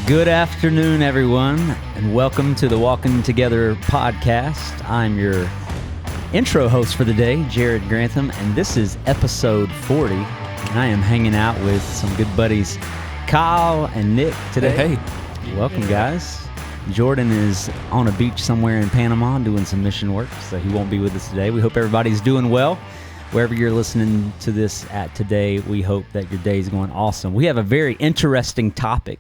Good afternoon, everyone, and welcome to the Walking Together podcast. I'm your intro host for the day, Jared Grantham, and this is episode 40. And I am hanging out with some good buddies, Kyle and Nick, today. Hey. Welcome, guys. Jordan is on a beach somewhere in Panama doing some mission work, so he won't be with us today. We hope everybody's doing well. Wherever you're listening to this at today, we hope that your day is going awesome. We have a very interesting topic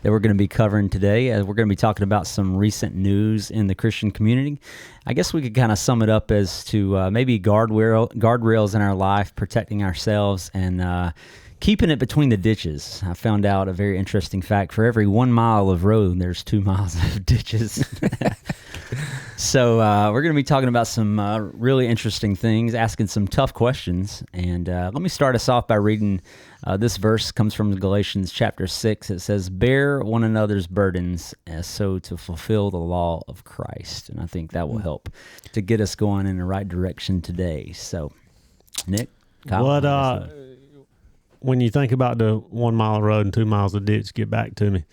that we're going to be covering today. We're going to be talking about some recent news in the Christian community. I guess we could kind of sum it up as to maybe guardrails in our life, protecting ourselves, and keeping it between the ditches. I found out a very interesting fact. For every 1 mile of road, there's 2 miles of ditches. So we're going to be talking about some really interesting things, asking some tough questions. And let me start us off by reading this verse. Comes from Galatians chapter 6. It says, "Bear one another's burdens as so to fulfill the law of Christ." And I think that will help to get us going in the right direction today. So, Nick, Kyle, when you think about the 1 mile of road and 2 miles of ditch, get back to me.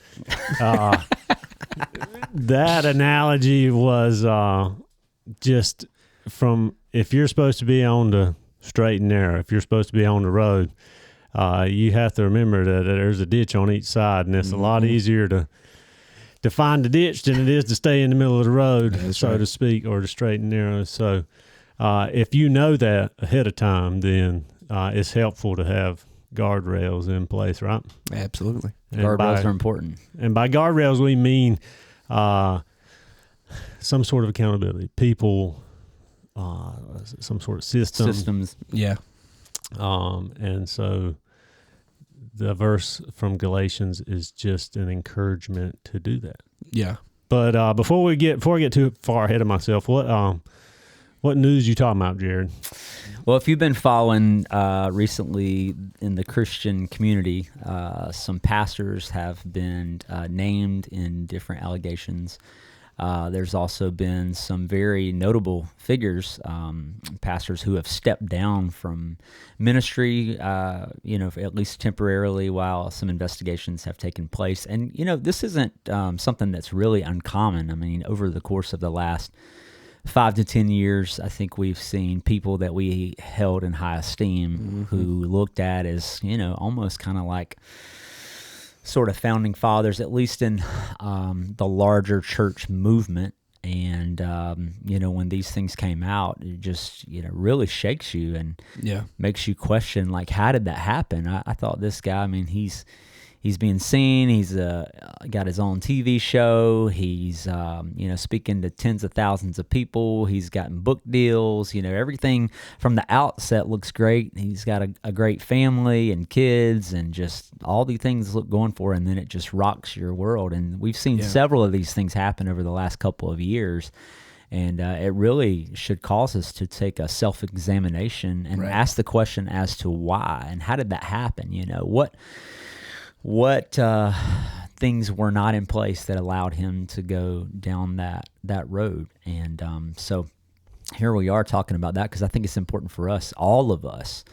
That analogy was just from, if you're supposed to be on the straight and narrow, if you're supposed to be on the road, you have to remember that there's a ditch on each side, and it's a lot easier to find the ditch than it is to stay in the middle of the road, to speak, or the straight and narrow. So if you know that ahead of time, then it's helpful to have guardrails in place, right? Absolutely. Guardrails are important. And by guardrails, we mean some sort of accountability, people, some sort of Systems. Yeah. And so the verse from Galatians is just an encouragement to do that. Yeah. But before I get too far ahead of myself, what news you talking about, Jared? Well, if you've been following recently in the Christian community, some pastors have been named in different allegations. There's also been some very notable figures, pastors who have stepped down from ministry, at least temporarily, while some investigations have taken place. And, this isn't something that's really uncommon. I mean, over the course of the last 5 to 10 years, I think we've seen people that we held in high esteem who looked at as, almost kind of like sort of founding fathers, at least in the larger church movement. And, when these things came out, it just, really shakes you and makes you question, like, how did that happen? I thought this guy, he's being seen. He's got his own TV show. He's, speaking to tens of thousands of people. He's gotten book deals. Everything from the outset looks great. He's got a great family and kids and just all the things look going for, and then it just rocks your world. And we've seen several of these things happen over the last couple of years. And it really should cause us to take a self-examination and ask the question as to why and how did that happen? What things were not in place that allowed him to go down that road. And so here we are talking about that because I think it's important for us. All of us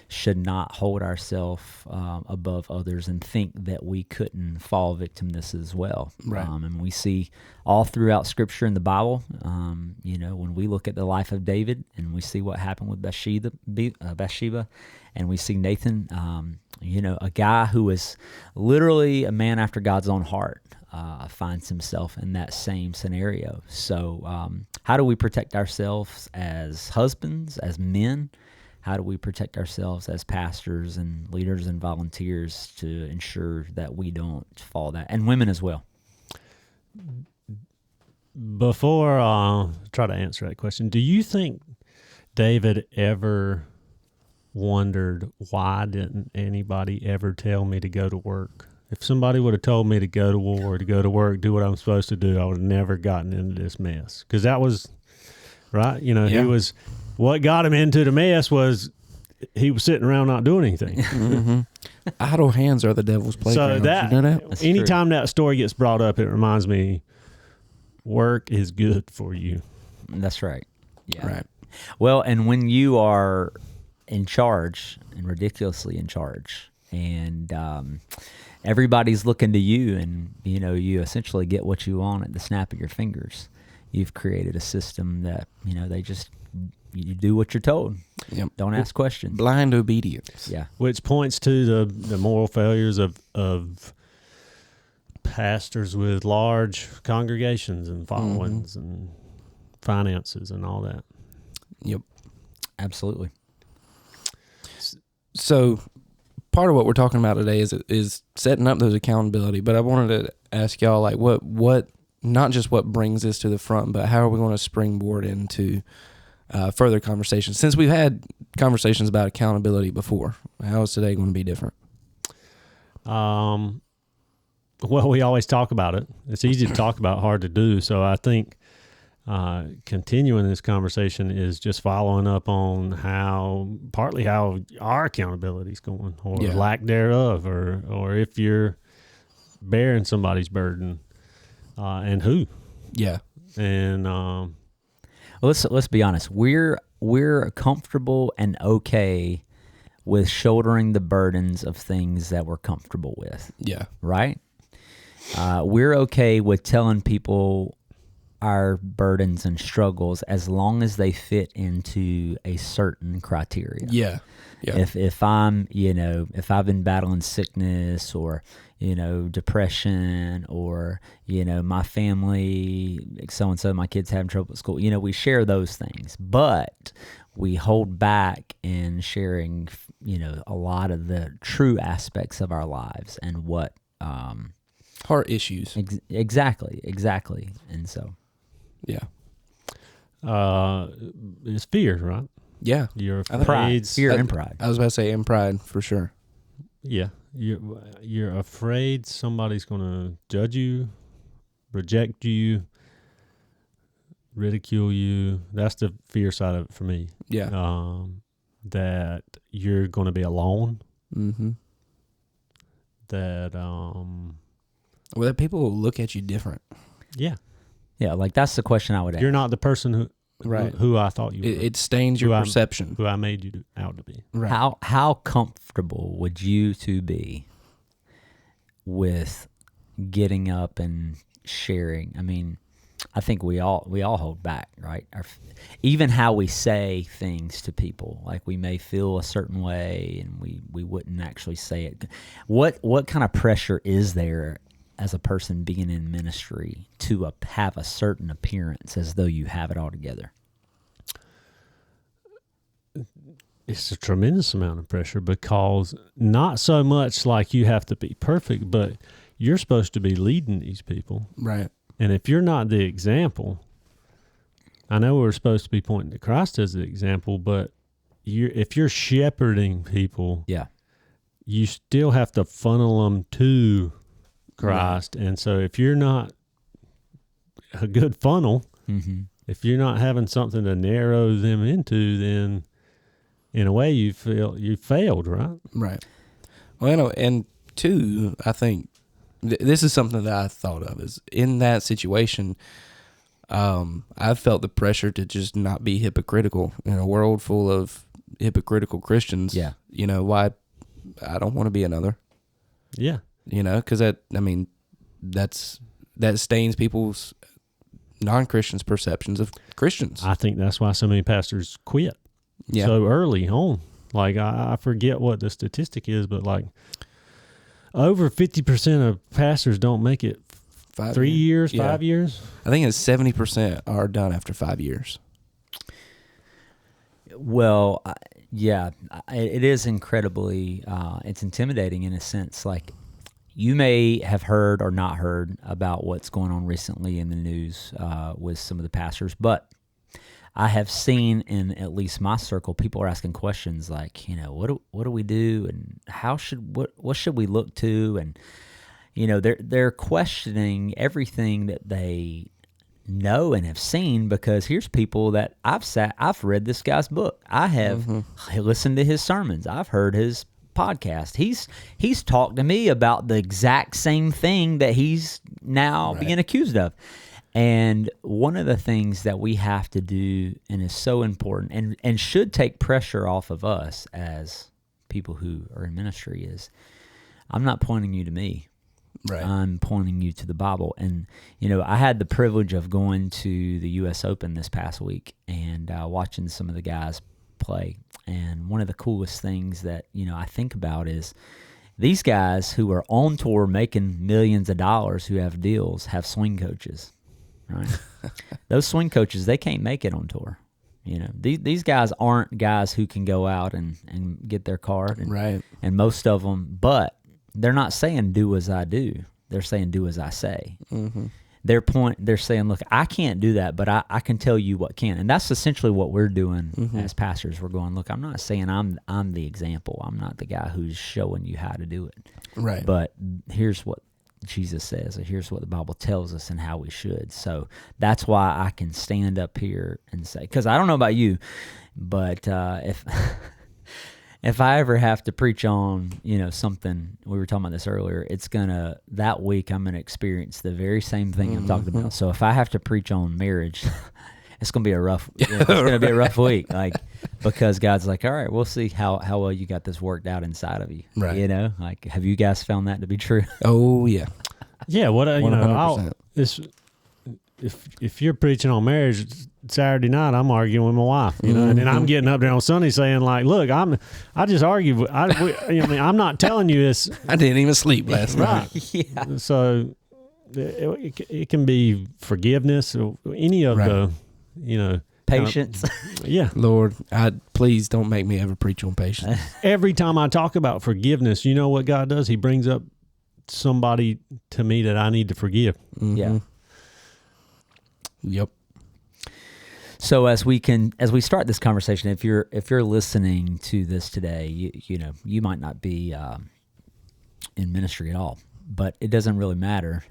should not hold ourselves above others and think that we couldn't fall victim to this as well. Right. And we see all throughout Scripture in the Bible, when we look at the life of David and we see what happened with Bathsheba, and we see Nathan, a guy who is literally a man after God's own heart, finds himself in that same scenario. So how do we protect ourselves as husbands, as men? How do we protect ourselves as pastors and leaders and volunteers to ensure that we don't fall that? And women as well. Before I try to answer that question, do you think David ever wondered, why didn't anybody ever tell me to go to work? If somebody would have told me to go to war, to go to work, do what I'm supposed to do, I would have never gotten into this mess. Because that was, right? He was, what got him into the mess was he was sitting around not doing anything. Idle hands are the devil's playground. So you know that? Anytime that story gets brought up, it reminds me, work is good for you. That's right. Yeah. Right. Well, and when you are in charge and ridiculously in charge, and everybody's looking to you, and you essentially get what you want at the snap of your fingers. You've created a system that you do what you're told. Yep. Don't ask questions. Blind obedience. Yeah. Which points to the moral failures of pastors with large congregations and followings and finances and all that. Yep. Absolutely. So part of what we're talking about today is setting up those accountability. But I wanted to ask y'all, like, what not just what brings this to the front, but how are we going to springboard into further conversations? Since we've had conversations about accountability before, how is today going to be different? Well, we always talk about it. It's easy to talk about, hard to do. So I think continuing this conversation is just following up on partly how our accountability is going, or lack thereof, or if you're bearing somebody's burden, and who. Yeah. And well, let's be honest. We're comfortable and okay with shouldering the burdens of things that we're comfortable with. Yeah. Right? We're okay with telling people our burdens and struggles as long as they fit into a certain criteria. Yeah. Yeah. If I'm, if I've been battling sickness or, depression, or, my family, so-and-so, my kids having trouble at school, we share those things, but we hold back in sharing, a lot of the true aspects of our lives and what, heart issues. Exactly. And so, yeah. It's fear, right? Yeah. You're afraid. Pride. Fear and pride. I was about to say, and pride, for sure. Yeah. You're afraid somebody's going to judge you, reject you, ridicule you. That's the fear side of it for me. Yeah. That you're going to be alone. Mm-hmm. That Well, that people will look at you different. Yeah. Yeah, like that's the question I would ask. You're not the person who I thought you were. It stains your perception. Who I made you out to be. Right. How comfortable would you two be with getting up and sharing? I mean, I think we all hold back, right? Even how we say things to people, like we may feel a certain way and we wouldn't actually say it. What kind of pressure is there as a person being in ministry to have a certain appearance as though you have it all together? It's a tremendous amount of pressure, because not so much like you have to be perfect, but you're supposed to be leading these people. Right. And if you're not the example, I know we're supposed to be pointing to Christ as the example, but if you're shepherding people, you still have to funnel them to Christ. Right. And so if you're not a good funnel, if you're not having something to narrow them into, then in a way you feel you failed, right? Right. Well, and two, I think this is something that I thought of, is in that situation, I felt the pressure to just not be hypocritical in a world full of hypocritical Christians. Yeah. Why I don't want to be another. Yeah. Because that stains people's non-Christians' perceptions of Christians. I think that's why so many pastors quit so early on. Like, I forget what the statistic is, but like over 50% of pastors don't make it 5 years. I think it's 70% are done after 5 years. Well, it is incredibly, it's intimidating in a sense. Like, you may have heard or not heard about what's going on recently in the news with some of the pastors, but I have seen in at least my circle, people are asking questions like, what do we do, and what should we look to, and they're questioning everything that they know and have seen, because here's people that I've read this guy's book, I have listened to his sermons, I've heard his podcast, he's talked to me about the exact same thing that he's now being accused of. And one of the things that we have to do, and is so important, and should take pressure off of us as people who are in ministry is, I'm not pointing you to me. Right. I'm pointing you to the Bible. And, I had the privilege of going to the U.S. Open this past week and watching some of the guys play. And one of the coolest things that, I think about is these guys who are on tour making millions of dollars, who have deals, have swing coaches, right? Those swing coaches, they can't make it on tour. These guys aren't guys who can go out and get their card. And, right. And most of them, but they're not saying do as I do. They're saying do as I say. Mm-hmm. They're saying, look, I can't do that, but I can tell you what can. And that's essentially what we're doing as pastors. We're going, look, I'm not saying I'm the example. I'm not the guy who's showing you how to do it. Right. But here's what Jesus says, or here's what the Bible tells us and how we should. So that's why I can stand up here and say, because I don't know about you, but if I ever have to preach on, something, we were talking about this earlier, that week I'm going to experience the very same thing I'm talking about. So if I have to preach on marriage, it's going to be a rough week, because God's like, all right, we'll see how well you got this worked out inside of you. Right. Have you guys found that to be true? Oh yeah. Yeah. What, 100%. If you're preaching on marriage Saturday night, I'm arguing with my wife, and then I'm getting up there on Sunday saying like, look, I just argue. I'm not telling you this. I didn't even sleep last night. Yeah. So it can be forgiveness or any of the, patience. Yeah. Lord, please don't make me ever preach on patience. Every time I talk about forgiveness, you know what God does? He brings up somebody to me that I need to forgive. Mm-hmm. Yeah. Yep. So as we start this conversation, if you're listening to this today, you might not be in ministry at all, but it doesn't really matter.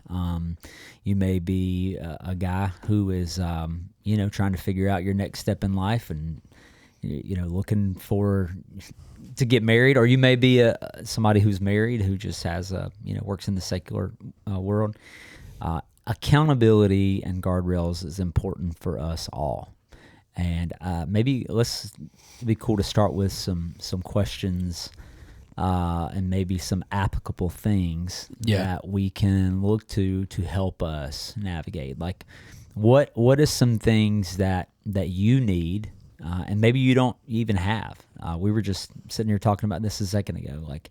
You may be a guy who is trying to figure out your next step in life and looking to get married, or you may be somebody who's married who just has works in the secular world. Accountability and guardrails is important for us all. And maybe it'd be cool to start with some questions and maybe some applicable things that we can look to help us navigate. Like, what is some things that you need, and maybe you don't even have. We were just sitting here talking about this a second ago. Like,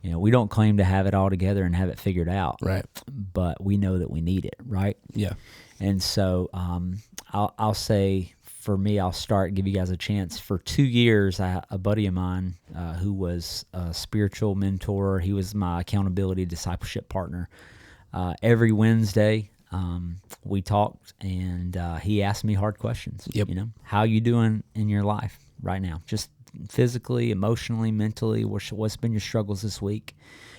we don't claim to have it all together and have it figured out. Right. But we know that we need it, right? Yeah. And so I'll say, for me, I'll start, give you guys a chance. For 2 years, a buddy of mine who was a spiritual mentor, he was my accountability discipleship partner. Every Wednesday, we talked, and he asked me hard questions. Yep. How you doing in your life right now? Just physically, emotionally, mentally. What's been your struggles this week?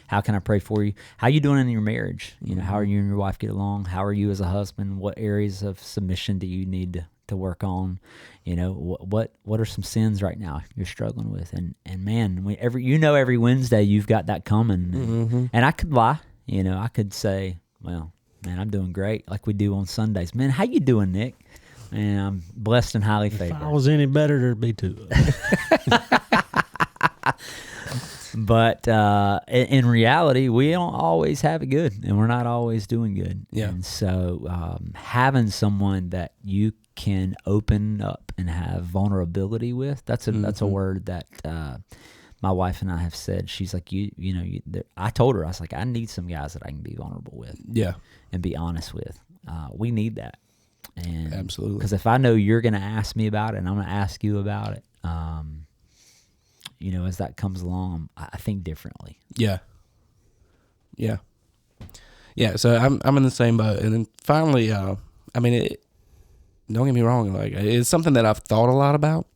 How can I pray for you? How you doing in your marriage? How are you and your wife get along? How are you as a husband? What areas of submission do you need to work on? What are some sins right now you're struggling with? And man, every Wednesday you've got that coming. And I could lie. I could say, well, man, I'm doing great, like we do on Sundays. Man, how you doing, Nick? Man, I'm blessed and highly favored. If I was any better, there'd be two. But in reality, we don't always have it good, and we're not always doing good. Yeah. And so having someone that you can open up and have vulnerability with, that's a word that my wife and I have said. She's like, I told her, I was like, I need some guys that I can be vulnerable with. Yeah. And be honest with. We need that. And absolutely. Because if I know you're going to ask me about it and I'm going to ask you about it, as that comes along, I think differently. Yeah. Yeah. Yeah. So I'm in the same boat. And then finally, don't get me wrong. Like, it's something that I've thought a lot about,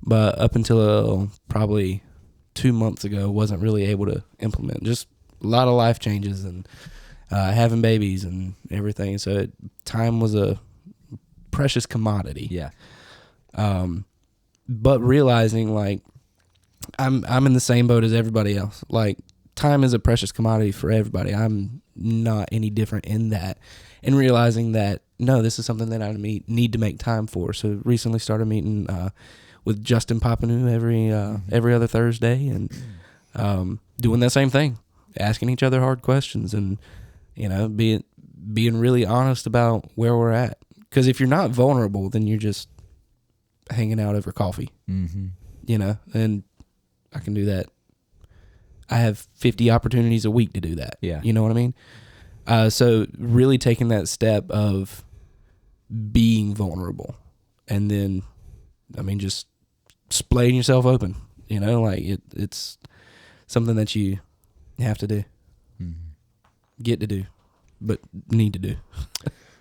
but up until probably 2 months ago, wasn't really able to implement. Just a lot of life changes and having babies and everything. So time was a precious commodity. Yeah. But realizing, like, I'm in the same boat as everybody else. Like, time is a precious commodity for everybody. I'm not any different in that. And realizing that, no, this is something that I need to make time for. So recently started meeting with Justin Papineau every other Thursday, and doing that same thing, asking each other hard questions, and being really honest about where we're at. Because if you're not vulnerable, then you're just hanging out over coffee. And I can do that. I have 50 opportunities a week to do that. Yeah. You know what I mean? So really taking that step of being vulnerable, and then, just splaying yourself open, it's something that you have to do, get to do, but need to do.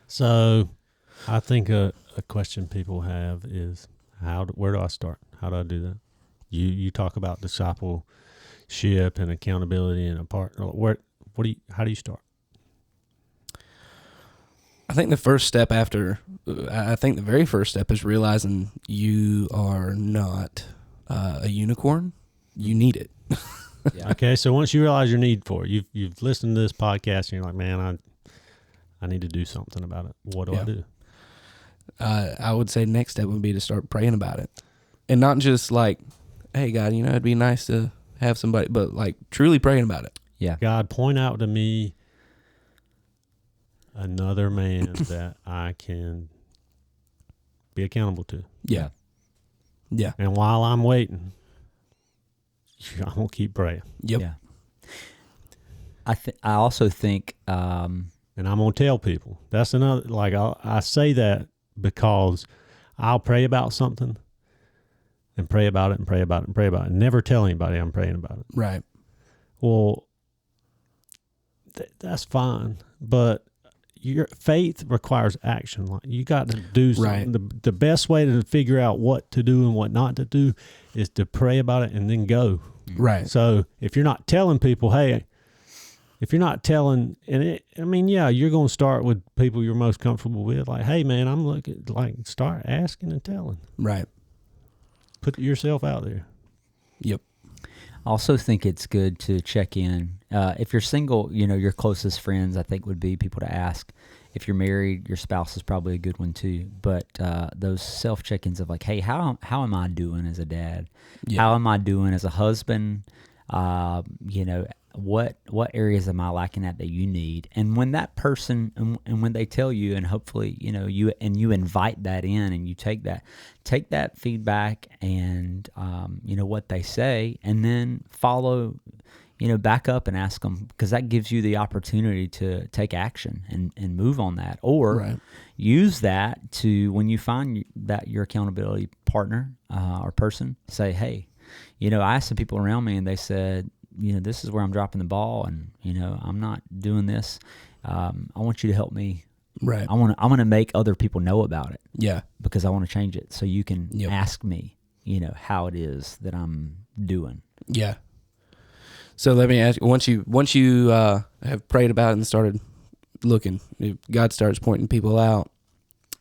So I think a question people have is, where do I start? How do I do that? You talk about discipleship and accountability and a partner. How do you start? I think the very first step is realizing you are not a unicorn. You need it. Yeah. Okay, so once you realize your need for it, you've listened to this podcast and you're like, man, I need to do something about it. What do I do? I would say next step would be to start praying about it, and not just like, hey God, it'd be nice to have somebody, but like truly praying about it. Yeah. God, point out to me another man that I can be accountable to. Yeah. Yeah. And while I'm waiting, I'm going to keep praying. Yep. Yeah. I also think, and I'm going to tell people. That's another, like, I say that because I'll pray about something and pray about it and pray about it and pray about it. And never tell anybody I'm praying about it. Right. Well, that's fine. But your faith requires action. Like, you got to do something. Right. The best way to figure out what to do and what not to do is to pray about it and then go. Right. So if you're not telling people, hey, if you're not telling, you're going to start with people you're most comfortable with. Like, hey, man, I'm looking, like, start asking and telling. Right. Put yourself out there. Yep. I also think it's good to check in. If you're single, your closest friends, I think, would be people to ask. If you're married, your spouse is probably a good one too. But those self-check-ins of like, hey, how am I doing as a dad? Yeah. How am I doing as a husband? What areas am I lacking at that you need? And when that person, and when they tell you, and hopefully, you invite that in, and you take that feedback and, what they say, and then follow, back up and ask them, because that gives you the opportunity to take action and move on that, or use that to, when you find that your accountability partner or person, say, hey, I asked some people around me and they said, this is where I'm dropping the ball, and, I'm not doing this. I want you to help me. Right. I want to make other people know about it. Yeah. Because I want to change it. So you can ask me, how it is that I'm doing. Yeah. So let me ask you, once you have prayed about it and started looking, if God starts pointing people out,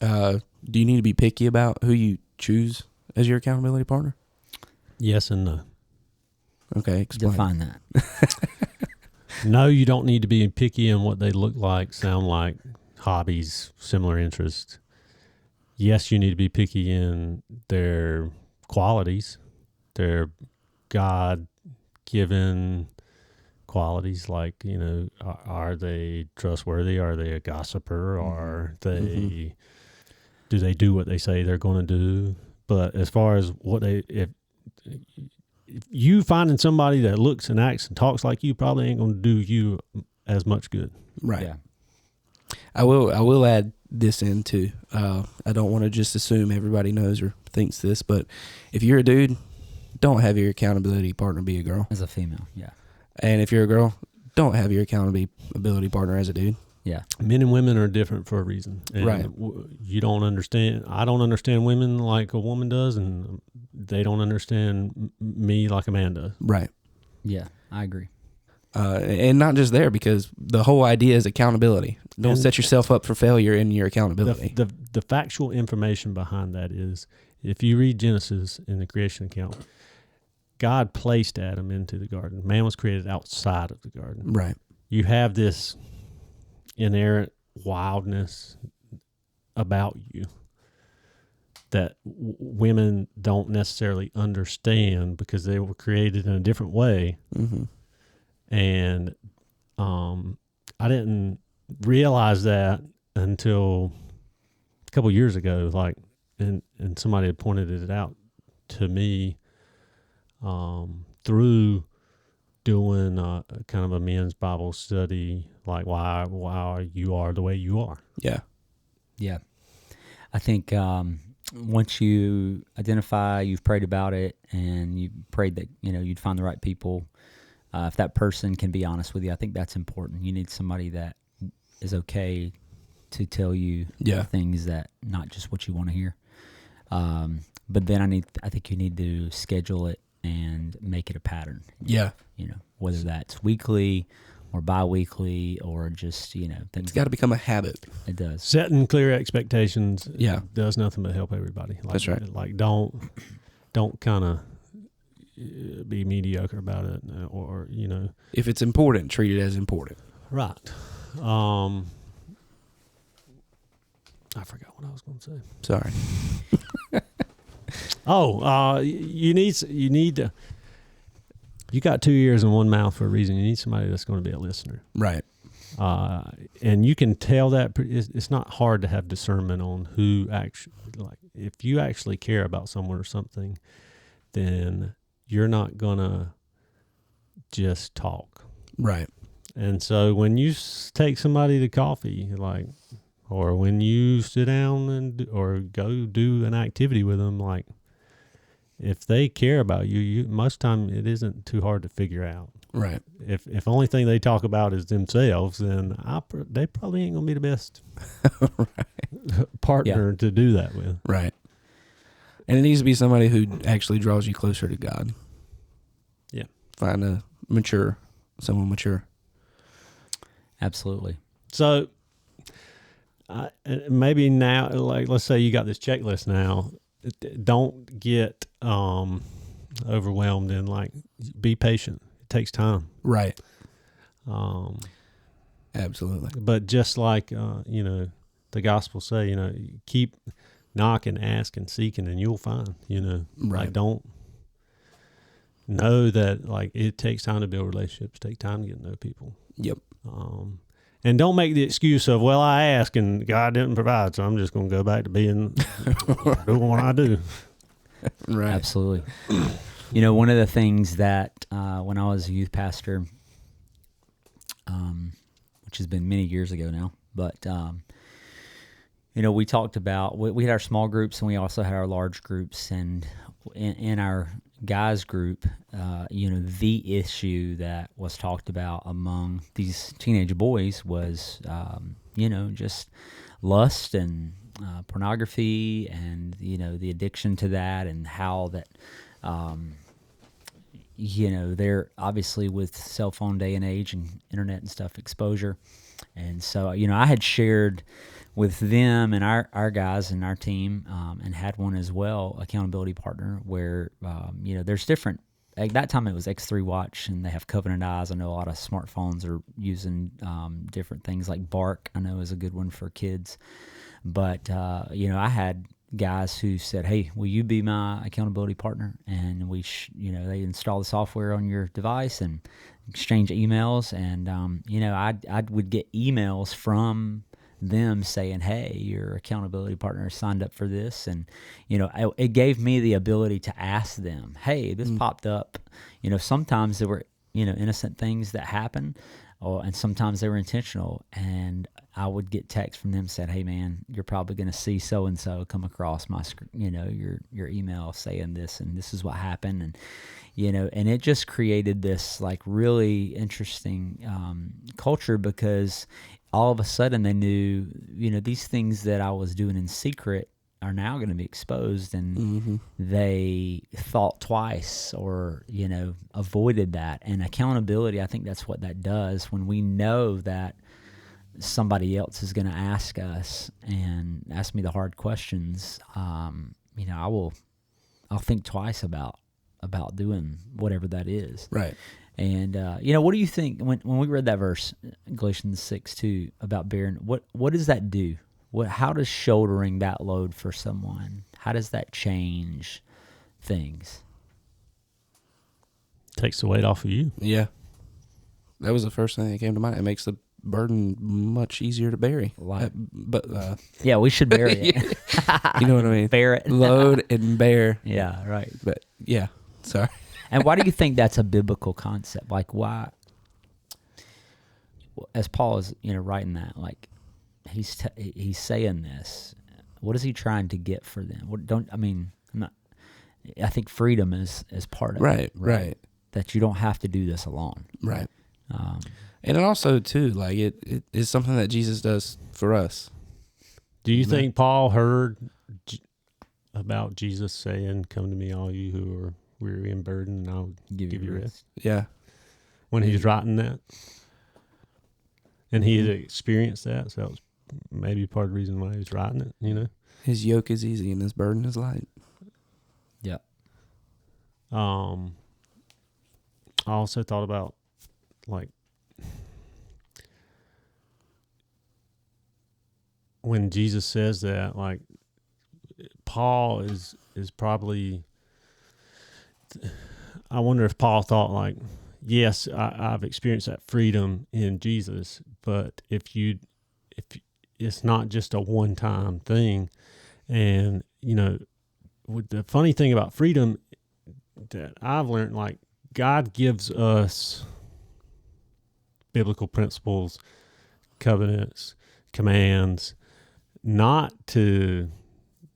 do you need to be picky about who you choose as your accountability partner? Yes and no. Okay, explain. Define that. No, you don't need to be picky in what they look like, sound like, hobbies, similar interests. Yes, you need to be picky in their qualities, their God-given qualities, like, are they trustworthy? Are they a gossiper? Are they, do they do what they say they're going to do? But as far as if you finding somebody that looks and acts and talks like you, probably ain't going to do you as much good. Right. Yeah. I will add this in too. I don't want to just assume everybody knows or thinks this, but if you're a dude, don't have your accountability partner be a girl. As a female, yeah. And if you're a girl, don't have your accountability partner as a dude. Yeah. Men and women are different for a reason. And Right. You don't understand. I don't understand women like a woman does, and they don't understand me like a man does. Right. Yeah, I agree. And not just there, because the whole idea is accountability. Don't set yourself up for failure in your accountability. The factual information behind that is, if you read Genesis in the creation account, God placed Adam into the garden. Man was created outside of the garden. Right. You have this inerrant wildness about you. that women don't necessarily understand because they were created in a different way. Mm-hmm. And I didn't realize that until a couple years ago, like, and somebody had pointed it out to me through doing kind of a men's Bible study, like why you are the way you are. Yeah. Yeah. I think once you identify, you've prayed about it, and you prayed that, you'd find the right people. If that person can be honest with you, I think that's important. You need somebody that is okay to tell you things that not just what you want to hear. But then I think you need to schedule it and make it a pattern. Yeah. Whether that's weekly or bi-weekly or just, things. It's got to become a habit. It does. Setting clear expectations does nothing but help everybody. Like, that's right. Like, don't kind of be mediocre about it, or if it's important, treat it as important. Right. I forgot what I was going to say. Sorry. You need to. You got 2 ears and one mouth for a reason. You need somebody that's going to be a listener, right? And you can tell that it's not hard to have discernment on who actually, like, if you actually care about someone or something, then you're not gonna just talk, right? And so when you take somebody to coffee, like, or when you sit down or go do an activity with them, like, if they care about you, most time it isn't too hard to figure out. Right. If only thing they talk about is themselves, then they probably ain't gonna be the best partner to do that with. Right. And it needs to be somebody who actually draws you closer to God. Yeah. Find someone mature. Absolutely. So maybe now, like, let's say you got this checklist now. Don't get overwhelmed, and, like, be patient. It takes time. Right. Absolutely. But just like the gospel say, keep knocking, asking, seeking, and you'll find. Right. Like, don't know that, like, it takes time to build relationships. Take time to get to know people. Yep. And don't make the excuse of, well, I asked and God didn't provide, so I'm just going to go back to doing what I do. Right. Absolutely. One of the things that when I was a youth pastor, which has been many years ago now, but we talked about, we had our small groups and we also had our large groups, and in our guys group, the issue that was talked about among these teenage boys was, just lust and pornography, and the addiction to that, and how that, they're obviously with cell phone day and age and internet and stuff exposure, and so I had shared with them and our guys and our team, and had one as well, accountability partner, where there's different. At that time it was X3 Watch, and they have Covenant Eyes. I know a lot of smartphones are using different things, like Bark, I know, is a good one for kids. But I had guys who said, "Hey, will you be my accountability partner?" And we, they install the software on your device and exchange emails, and I would get emails from them saying, "Hey, your accountability partner signed up for this," and it gave me the ability to ask them, "Hey, this popped up." Sometimes there were innocent things that happen, and sometimes they were intentional, and I would get texts from them saying, "Hey, man, you're probably going to see so and so come across my your email saying this, and this is what happened," and and it just created this, like, really interesting culture, because all of a sudden they knew, these things that I was doing in secret are now going to be exposed, and they thought twice, or, avoided that. And accountability, I think that's what that does. When we know that somebody else is going to ask us and ask me the hard questions, I'll think twice about doing whatever that is. Right. And what do you think when we read that verse, Galatians 6:2, about bearing? What does that do? How does shouldering that load for someone? How does that change things? Takes the weight off of you. Yeah. That was the first thing that came to mind. It makes the burden much easier to bury. Yeah, we should bury it. You know what I mean? Bear it. Load and bear. Yeah, right. But yeah, sorry. And why do you think that's a biblical concept? Like, why? As Paul is, writing that, like, he's saying this. What is he trying to get for them? I think freedom is part of it. Right. That you don't have to do this alone. Right. And it also, too, like, it is something that Jesus does for us. Do you think Paul heard about Jesus saying, "Come to me, all you who are weary and burdened, and I'll give you rest"? Yeah. When he was writing that? And he had experienced that, so that was maybe part of the reason why he was writing it, His yoke is easy and his burden is light. Yeah. I also thought about, like, when Jesus says that, like, Paul is probably, I wonder if Paul thought, like, yes, I've experienced that freedom in Jesus, but if it's not just a one-time thing, and the funny thing about freedom that I've learned, like, God gives us biblical principles, covenants, commands, not to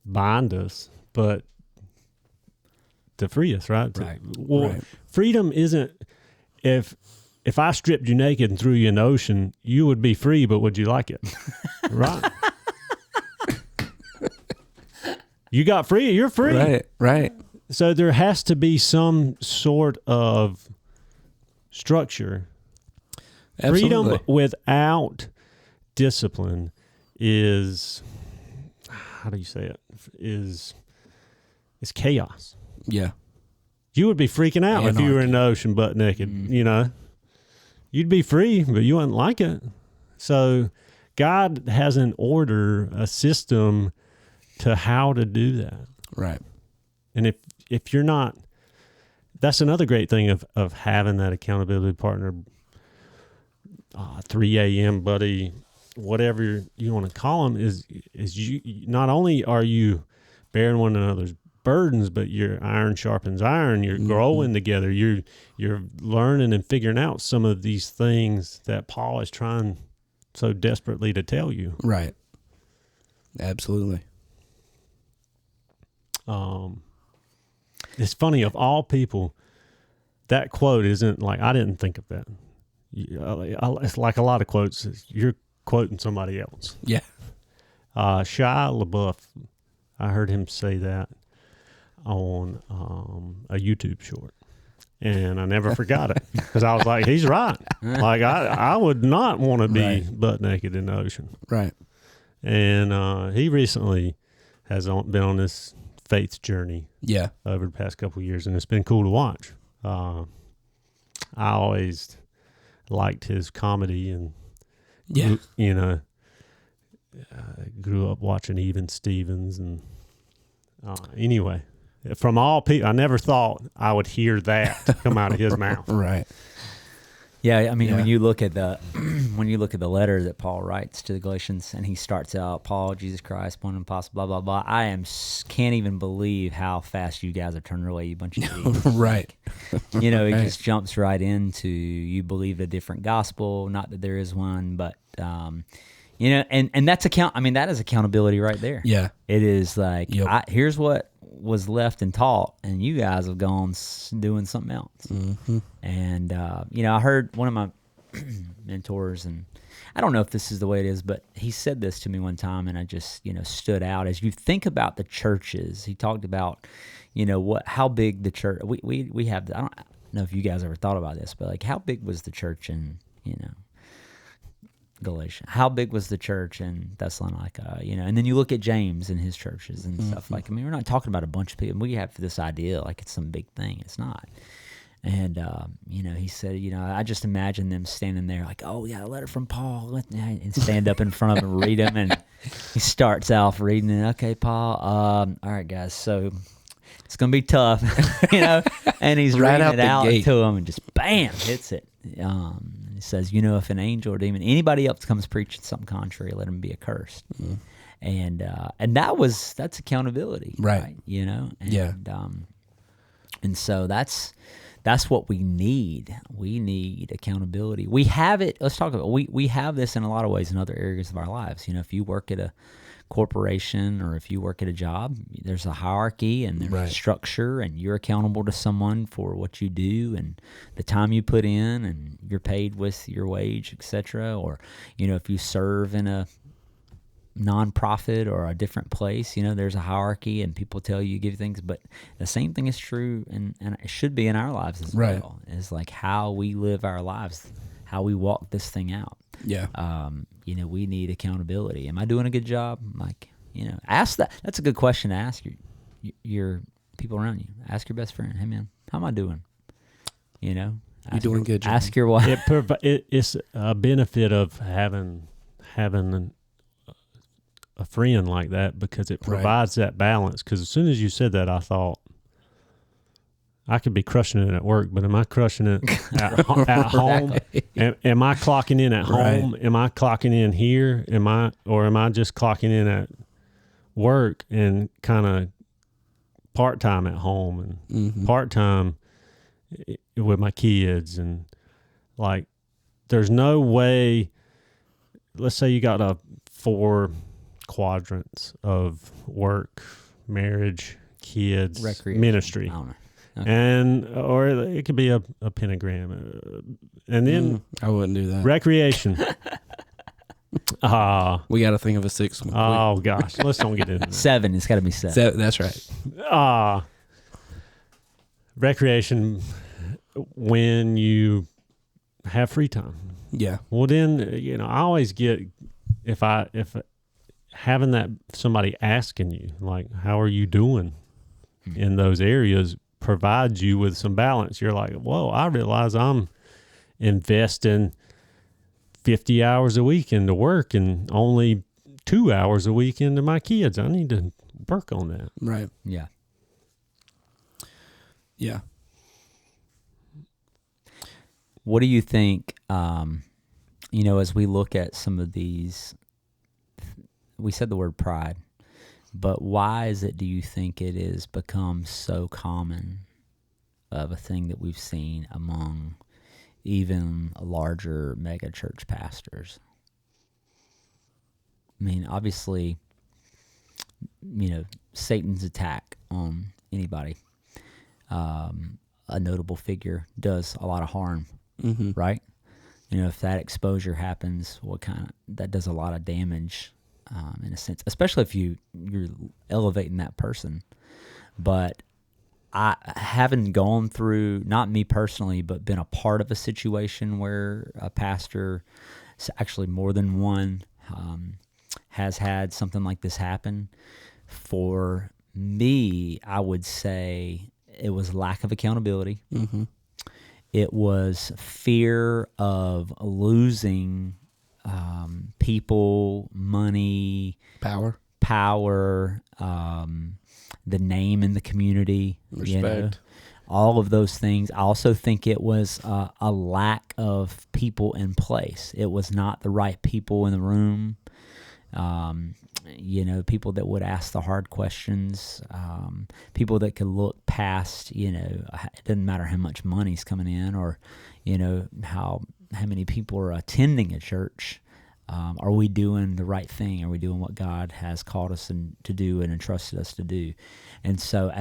bind us, but to free us, right? Right. Freedom isn't, if I stripped you naked and threw you in the ocean, you would be free, but would you like it? Right. You got free, you're free. Right. So there has to be some sort of structure. Absolutely. Freedom without discipline is, how do you say it? Is chaos. Yeah. You would be freaking out if you were in the ocean butt naked, You'd be free, but you wouldn't like it. So God has an order, a system to how to do that. Right. And if you're not, that's another great thing of having that accountability partner, 3 a.m. buddy, whatever you want to call them, is you not only are you bearing one another's burdens, but your iron sharpens iron. You're growing together. You're learning and figuring out some of these things that Paul is trying so desperately to tell you. Right. Absolutely. It's funny, of all people, that quote isn't like, I didn't think of that. It's like a lot of quotes. You're quoting somebody else. Yeah. Shia LaBeouf, I heard him say that on a YouTube short, and I never forgot it because I was like, he's right. Like, I would not want to be butt naked in the ocean. Right. And he recently has been on this faith journey. Yeah. Over the past couple of years, and it's been cool to watch. I always liked his comedy, and grew up watching Even Stevens, and anyway, from all people, I never thought I would hear that come out of his mouth. Right. Yeah, I mean, when you look at the letter that Paul writes to the Galatians, and he starts out, Paul, Jesus Christ, one apostle, blah blah blah. Can't even believe how fast you guys are turning away, you bunch of idiots. Right. He just jumps right into, you believe a different gospel, not that there is one, but and that's that is accountability right there. Yeah. It is like, here's what was left and taught, and you guys have gone doing something else. Mm-hmm. And I heard one of my mentors, and I don't know if this is the way it is, but he said this to me one time, and I just stood out. As you think about the churches, he talked about how big the church we have. I don't know if you guys ever thought about this, but like, how big was the church in Galatia? How big was the church in Thessalonica? And then you look at James and his churches and stuff. Like, we're not talking about a bunch of people. We have this idea like it's some big thing. It's not. And, he said, I just imagine them standing there like, oh, yeah, a letter from Paul. And stand up in front of him and read them. And he starts off reading it. Okay, Paul. All right, guys. So it's going to be tough, And he's Right reading out it the out gate. to him and just bam, hits it. He says, if an angel or demon, anybody else comes preaching something contrary, let him be accursed. Mm. And that's accountability, Right. And so that's what we need. We need accountability. We have it. Let's talk about it. We have this in a lot of ways in other areas of our lives. If you work at a corporation or if you work at a job, there's a hierarchy and there's a structure, and you're accountable to someone for what you do and the time you put in, and you're paid with your wage, etc. Or if you serve in a nonprofit or a different place, there's a hierarchy and people tell you, give you things, but the same thing is true and it should be in our lives as well. It's like how we live our lives, how we walk this thing out. Yeah. We need accountability. Am I doing a good job? Ask that. That's a good question to ask your people around you. Ask your best friend, hey man, how am I doing? You doing good, John? Ask your wife. It's a benefit of having a friend like that, because it provides that balance. Because as soon as you said that, I thought, I could be crushing it at work, but am I crushing it at home? Am I clocking in at home? Am I clocking in here? Am I just clocking in at work and kind of part-time at home and part-time with my kids? And like, there's no way, let's say you got 4 quadrants of work, marriage, kids, recreation, ministry. I don't know. Okay. And or it could be a pentagram, and then I wouldn't do that. Recreation. We got to think of a 6th one. Oh gosh, let's don't get into that. 7. It's got to be 7. That's right. Recreation, when you have free time. Yeah. Well, then I always get if having that somebody asking you like, how are you doing in those areas, provides you with some balance. You're like, whoa, I realize I'm investing 50 hours a week into work and only 2 hours a week into my kids. I need to work on that. Right. Yeah. Yeah. What do you think, as we look at some of these, we said the word pride, but why do you think it has become so common of a thing that we've seen among even larger mega church pastors? I mean, obviously, Satan's attack on anybody, a notable figure, does a lot of harm, right? If that exposure happens, that does a lot of damage. In a sense, especially if you're elevating that person. But I haven't gone through, not me personally, but been a part of a situation where a pastor, actually more than one, has had something like this happen. For me, I would say it was lack of accountability. It was fear of losing people, money, power, the name in the community, respect, all of those things. I also think it was a lack of people in place. It was not the right people in the room. People that would ask the hard questions, people that could look past, it doesn't matter how much money's coming in or, how many people are attending a church. Are we doing the right thing? Are we doing what God has called us to do and entrusted us to do? And so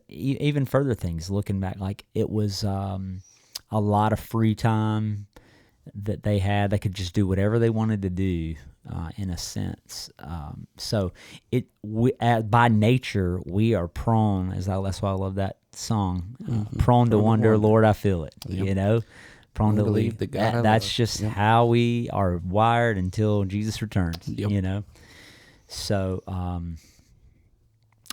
even further things, looking back, like it was a lot of free time that they had. They could just do whatever they wanted to do, in a sense. So by nature, we are prone, that's why I love that song, prone to wonder, Lord, I feel it, prone to believe that God. That's just how we are wired until Jesus returns. So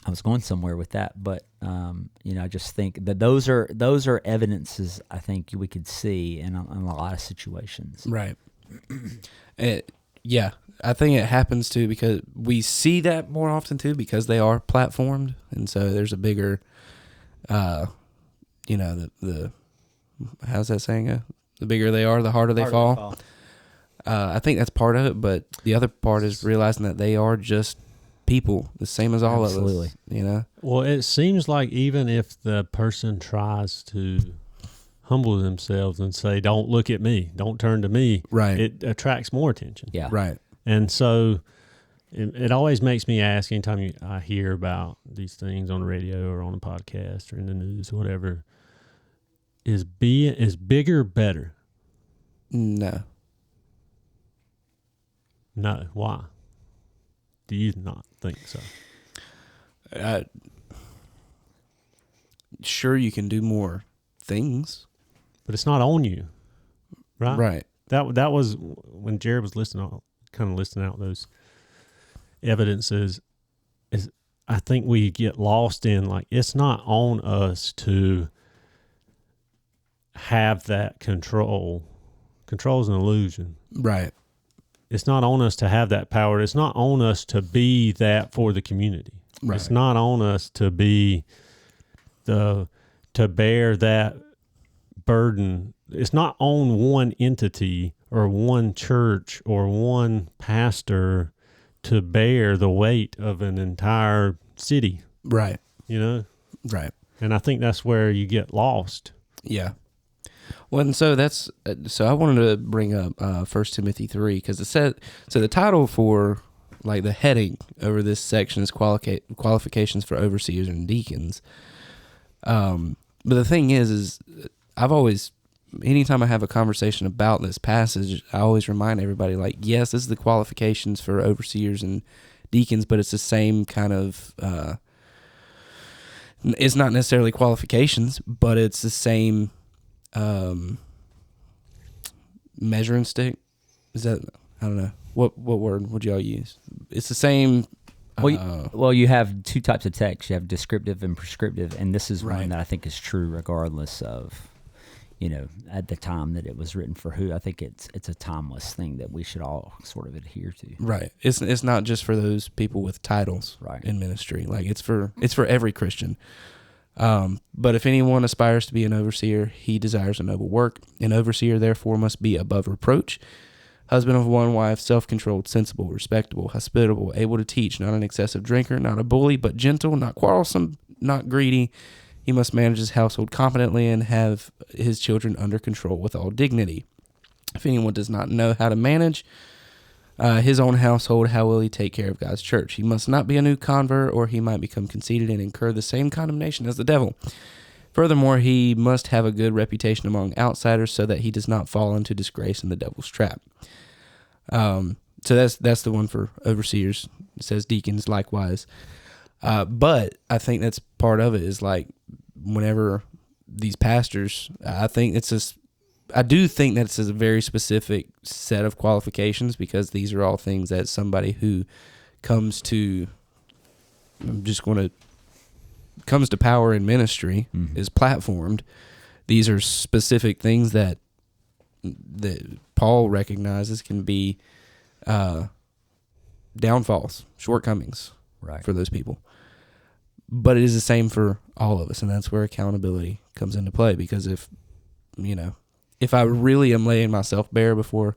I was going somewhere with that, but I just think that those are evidences I think we could see in a lot of situations. Right. Yeah, I think it happens too because we see that more often too because they are platformed, and so there's a bigger, the how's that saying go? The bigger they are, the harder they fall. I think that's part of it, but the other part is realizing that they are just people, the same as all of us. Well, it seems like even if the person tries to humble themselves and say, "Don't look at me, don't turn to me," right, it attracts more attention. Yeah, right. And so it always makes me ask anytime I hear about these things on the radio or on a podcast or in the news or whatever, is bigger better? No. No. Why? Do you not think so? Sure, you can do more things, but it's not on you, right? Right. That was when Jared was listing out those evidences. Is I think we get lost in like it's not on us to have that control. Control is an illusion, right? It's not on us to have that power. It's not on us to be that for the community. Right. It's not on us to be to bear that burden. It's not on one entity or one church or one pastor to bear the weight of an entire city. Right. Right. And I think that's where you get lost. Yeah. Well, and so I wanted to bring up 1 Timothy 3 because it said, so the title for like the heading over this section is qualifications for overseers and deacons. But the thing is I've always, anytime I have a conversation about this passage, I always remind everybody like, yes, this is the qualifications for overseers and deacons, but it's the same kind of, it's not necessarily qualifications, but it's the same measuring stick. Is that, I don't know. What word would y'all use? It's the same. Well, you have two types of text. You have descriptive and prescriptive, and this is Right. one that I think is true regardless of, at the time that it was written for who. I think it's a timeless thing that we should all sort of adhere to. Right. It's not just for those people with titles in ministry. Like it's for every Christian. But if anyone aspires to be an overseer, he desires a noble work. An overseer, therefore, must be above reproach, husband of one wife, self-controlled, sensible, respectable, hospitable, able to teach, not an excessive drinker, not a bully, but gentle, not quarrelsome, not greedy. He must manage his household competently and have his children under control with all dignity. If anyone does not know how to manage his own household, how will he take care of God's church? He must not be a new convert, or he might become conceited and incur the same condemnation as the devil. Furthermore, he must have a good reputation among outsiders so that he does not fall into disgrace in the devil's trap. So that's the one for overseers. It says deacons likewise. But I think that's part of it is like whenever these pastors, I do think that it's a very specific set of qualifications because these are all things that somebody who comes to power in ministry is platformed. These are specific things that Paul recognizes can be downfalls, shortcomings for those people. But it is the same for all of us, and that's where accountability comes into play. Because if I really am laying myself bare before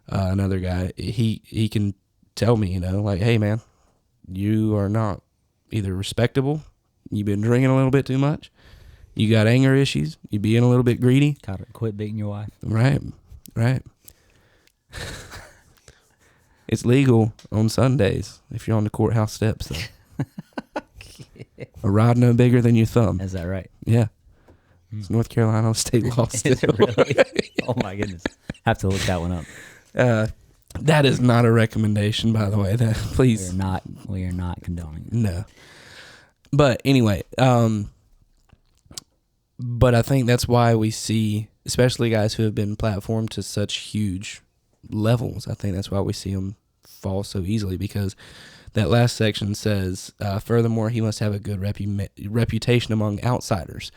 another guy, he can tell me, like, hey, man, you are not either respectable, you've been drinking a little bit too much, you got anger issues, you being a little bit greedy. Gotta quit beating your wife. Right. It's legal on Sundays if you're on the courthouse steps, though. A rod no bigger than your thumb. Is that right? Yeah. It's North Carolina state law still. Is it really? Oh my goodness. Have to look that one up. That is not a recommendation, by the way. That please. We are not condoning it. No. But anyway, but I think that's why we see, especially guys who have been platformed to such huge levels, I think that's why we see them fall so easily, because that last section says, furthermore, he must have a good reputation among outsiders.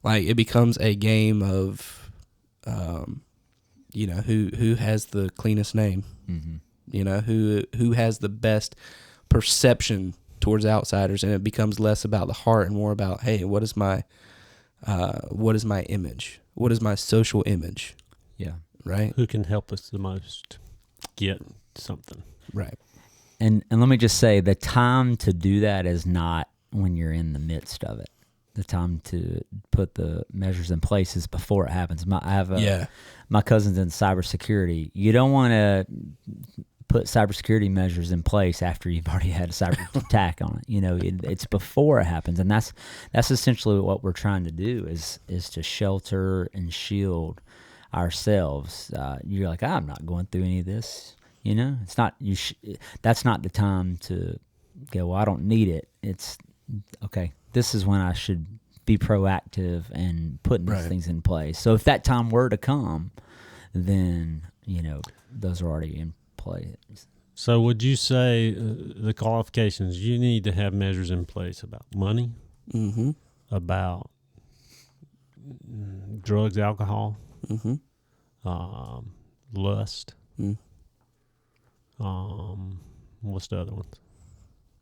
Like, it becomes a game of, who has the cleanest name, who has the best perception towards outsiders, and it becomes less about the heart and more about, hey, what is my image? What is my social image? Yeah. Right. Who can help us the most get something? Right. And let me just say, the time to do that is not when you're in the midst of it. The time to put the measures in place is before it happens. My cousin's in cybersecurity. You don't want to put cybersecurity measures in place after you've already had a cyber attack on it. It's before it happens, and that's essentially what we're trying to do is to shelter and shield ourselves. You're like, I'm not going through any of this. It's not that's not the time to go, well, I don't need it. It's okay. This is when I should be proactive and putting these things in place. So if that time were to come, then those are already in place. So would you say the qualifications, you need to have measures in place about money, about drugs, alcohol, lust, what's the other ones?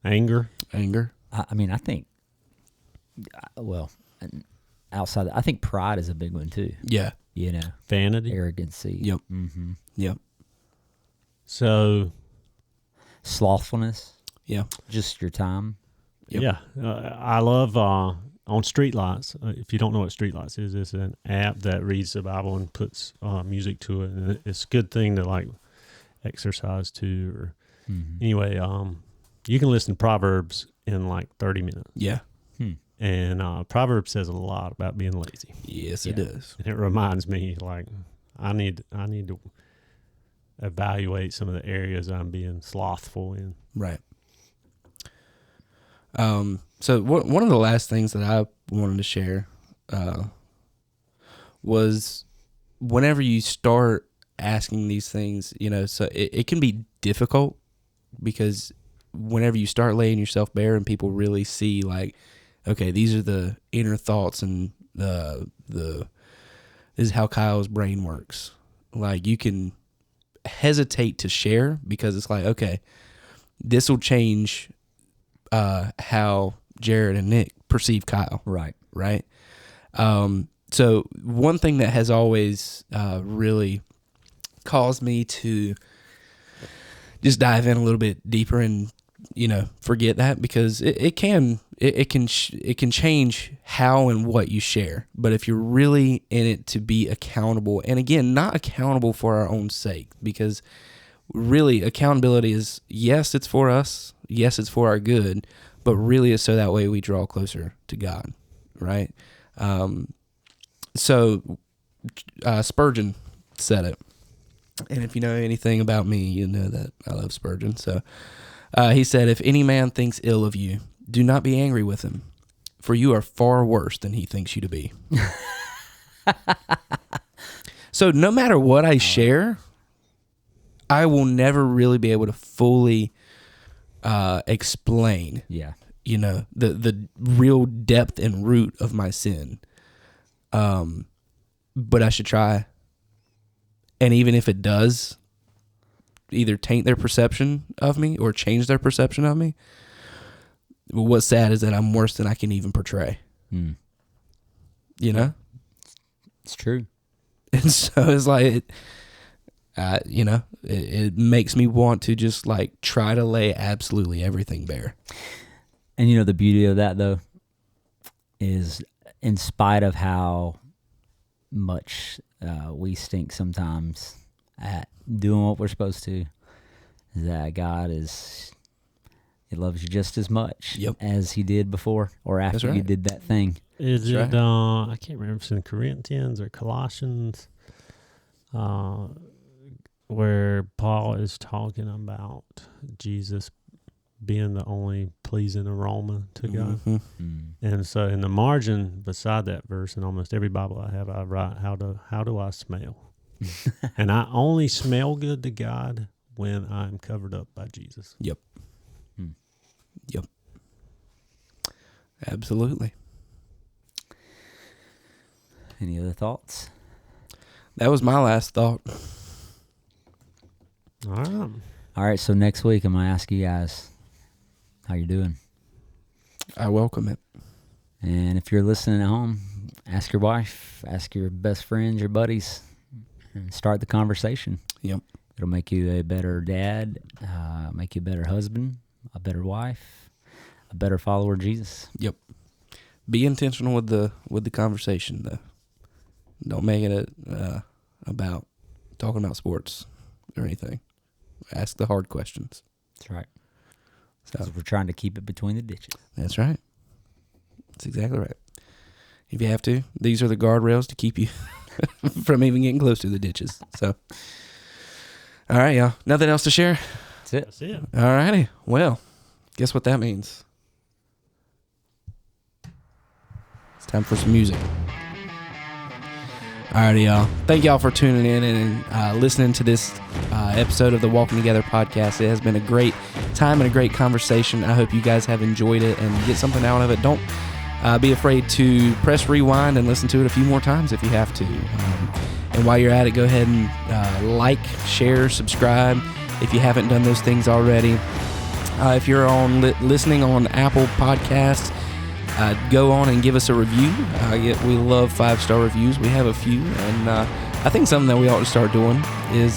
Anger. I think, outside, I think pride is a big one too. Yeah. Vanity. Arrogancy. Yep. Mm-hmm. Yep. So. Slothfulness. Yeah. Just your time. Yep. Yeah. I love on Streetlights. If you don't know what Streetlights is, it's an app that reads the Bible and puts music to it. And it's a good thing to like exercise to. Or anyway, you can listen to Proverbs in like 30 minutes. Yeah. And Proverbs says a lot about being lazy. Yes, it does. And it reminds me, like, I need to evaluate some of the areas I'm being slothful in. Right. So one of the last things that I wanted to share was whenever you start asking these things, so it can be difficult, because whenever you start laying yourself bare and people really see, like, okay, these are the inner thoughts and this is how Kyle's brain works. Like, you can hesitate to share because it's like, okay, this will change how Jared and Nick perceive Kyle. Right. So one thing that has always really caused me to just dive in a little bit deeper and forget that, because it can change how and what you share. But if you're really in it to be accountable, and again, not accountable for our own sake, because really accountability is, yes, it's for us, yes, it's for our good, but really it's so that way we draw closer to God, right? So Spurgeon said it, and if you know anything about me, you know that I love Spurgeon. So he said, if any man thinks ill of you, do not be angry with him, for you are far worse than he thinks you to be. So no matter what I share, I will never really be able to fully explain, the real depth and root of my sin. But I should try. And even if it does either taint their perception of me or change their perception of me, what's sad is that I'm worse than I can even portray. It's true. And so it's like, it makes me want to just like try to lay absolutely everything bare. And the beauty of that, though, is in spite of how much we stink sometimes at doing what we're supposed to, that God He loves you just as much as He did before or after you did that thing. Is it? I can't remember if it's in Corinthians or Colossians, where Paul is talking about Jesus being the only pleasing aroma to God. And so in the margin beside that verse, in almost every Bible I write, how do I smell? And I only smell good to God when I'm covered up by Jesus. Yep. Hmm. Yep. Absolutely. Any other thoughts? That was my last thought. All right. All right, so next week I'm going to ask you guys how you're doing. I welcome it. And if you're listening at home, ask your wife, ask your best friends, your buddies, and start the conversation. Yep. It'll make you a better dad, make you a better husband, a better wife, a better follower of Jesus. Yep. Be intentional with the conversation, though. Don't make it about talking about sports or anything. Ask the hard questions. That's right. So Because we're trying to keep it between the ditches. that's right. That's exactly right. If you have to, these are the guardrails to keep you from even getting close to the ditches. So, all right, y'all. Nothing else to share? That's it. That's it. All righty. Well, guess what that means? It's time for some music. Alrighty, y'all. Thank y'all for tuning in and listening to this episode of the Walking Together podcast. It has been a great time and a great conversation. I hope you guys have enjoyed it and get something out of it. Don't be afraid to press rewind and listen to it a few more times if you have to. And while you're at it, go ahead and like, share, subscribe if you haven't done those things already. If you're on listening on Apple Podcasts, go on and give us a review. We love 5-star reviews. We have a few, and I think something that we ought to start doing is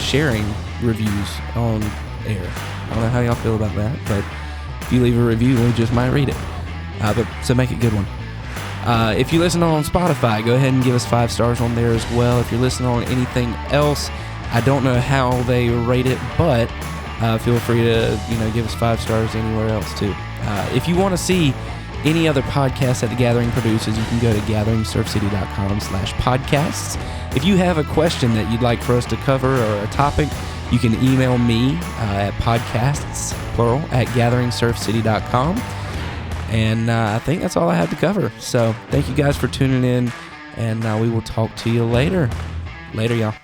sharing reviews on air. I don't know how y'all feel about that, but if you leave a review, we just might read it. So make it a good one. If you listen on Spotify, go ahead and give us 5 stars on there as well. If you're listening on anything else, I don't know how they rate it, but feel free to give us 5 stars anywhere else too. If you want to see any other podcasts that The Gathering produces, you can go to gatheringsurfcity.com/podcasts. If you have a question that you'd like for us to cover or a topic, you can email me at podcasts, plural, at gatheringsurfcity.com. And I think that's all I have to cover. So thank you guys for tuning in, and we will talk to you later. Later, y'all.